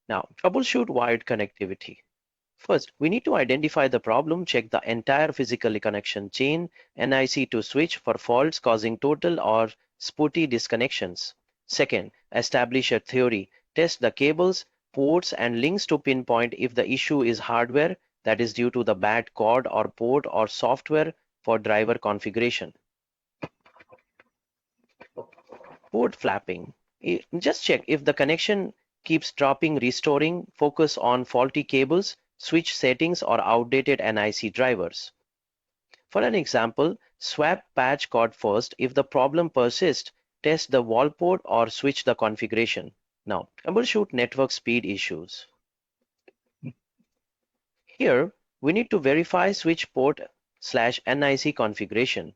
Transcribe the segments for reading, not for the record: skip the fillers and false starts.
Now, troubleshoot wired connectivity. First, we need to identify the problem, check the entire physical connection chain, NIC to switch for faults causing total or spotty disconnections. Second, establish a theory, test the cables, ports and links to pinpoint if the issue is hardware, that is due to the bad cord or port, or software for driver configuration. Port flapping. Just check if the connection keeps dropping, restoring, focus on faulty cables, switch settings or outdated NIC drivers. For an example, swap patch cord first. If the problem persists, test the wall port or switch the configuration. Now, troubleshoot network speed issues. Here, we need to verify switch port/NIC configuration.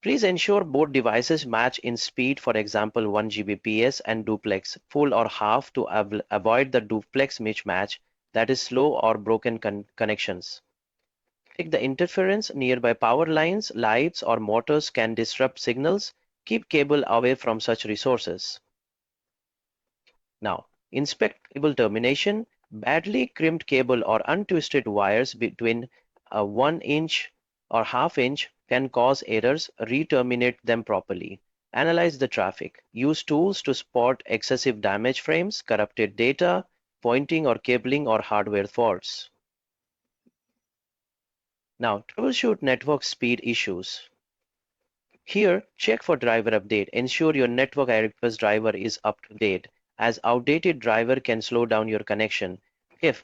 Please ensure both devices match in speed, for example 1 Gbps and duplex, full or half, to avoid the duplex mismatch, that is slow or broken connections. Check the interference. Nearby power lines, lights or motors can disrupt signals. Keep cable away from such resources. Now, inspect cable termination. Badly crimped cable or untwisted wires between a 1 inch or ½ inch can cause errors. Re-terminate them properly. Analyze the traffic. Use tools to spot excessive damage frames, corrupted data, pointing or cabling or hardware faults. Now, troubleshoot network speed issues. Here, check for driver update. Ensure your network address driver is up to date, as outdated driver can slow down your connection. If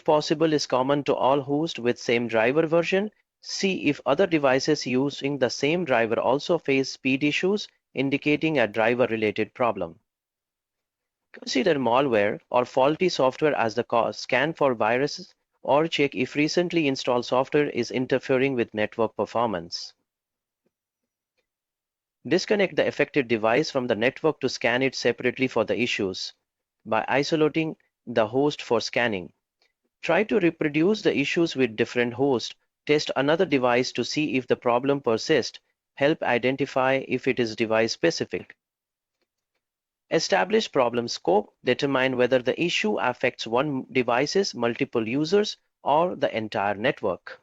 possible, is common to all hosts with same driver version. See if other devices using the same driver also face speed issues, indicating a driver-related problem. Consider malware or faulty software as the cause. Scan for viruses or check if recently installed software is interfering with network performance. Disconnect the affected device from the network to scan it separately for the issues by isolating the host for scanning. Try to reproduce the issues with different hosts. Test another device to see if the problem persists. Help identify if it is device specific. Establish problem scope. Determine whether the issue affects one device, multiple users, or the entire network.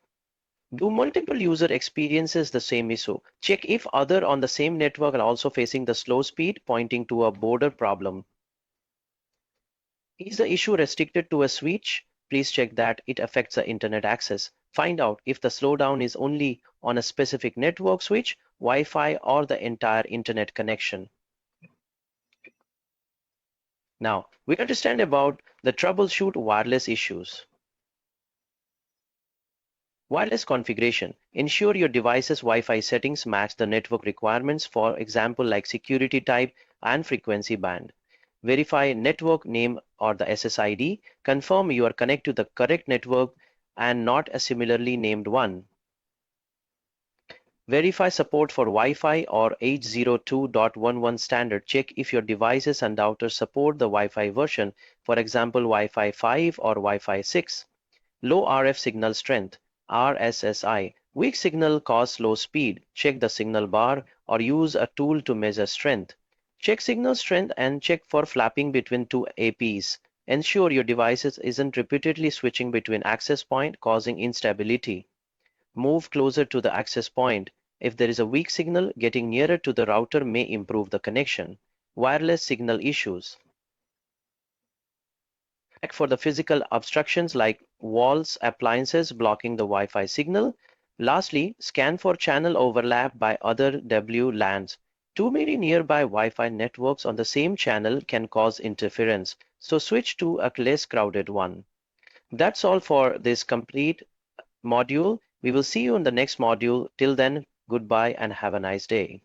Do multiple user experiences the same issue? Check if other on the same network are also facing the slow speed, pointing to a border problem. Is the issue restricted to a switch? Please check that it affects the internet access. Find out if the slowdown is only on a specific network switch, Wi-Fi, or the entire internet connection. Now, we understand about the troubleshoot wireless issues. Wireless configuration. Ensure your device's Wi-Fi settings match the network requirements, for example like security type and frequency band. Verify network name or the SSID. Confirm you are connected to the correct network and not a similarly named one. Verify support for Wi-Fi or 802.11 standard. Check if your devices and routers support the Wi-Fi version, for example Wi-Fi 5 or Wi-Fi 6. Low RF signal strength, RSSI. Weak signal cause low speed. Check the signal bar or use a tool to measure strength. Check signal strength and check for flapping between two APs. Ensure your devices isn't repeatedly switching between access point, causing instability. Move closer to the access point. If there is a weak signal, getting nearer to the router may improve the connection. Wireless signal issues. Check for the physical obstructions like walls, appliances blocking the Wi-Fi signal. Lastly, scan for channel overlap by other WLANs. Too many nearby Wi-Fi networks on the same channel can cause interference, so switch to a less crowded one. That's all for this complete module. We will see you in the next module. Till then, goodbye and have a nice day.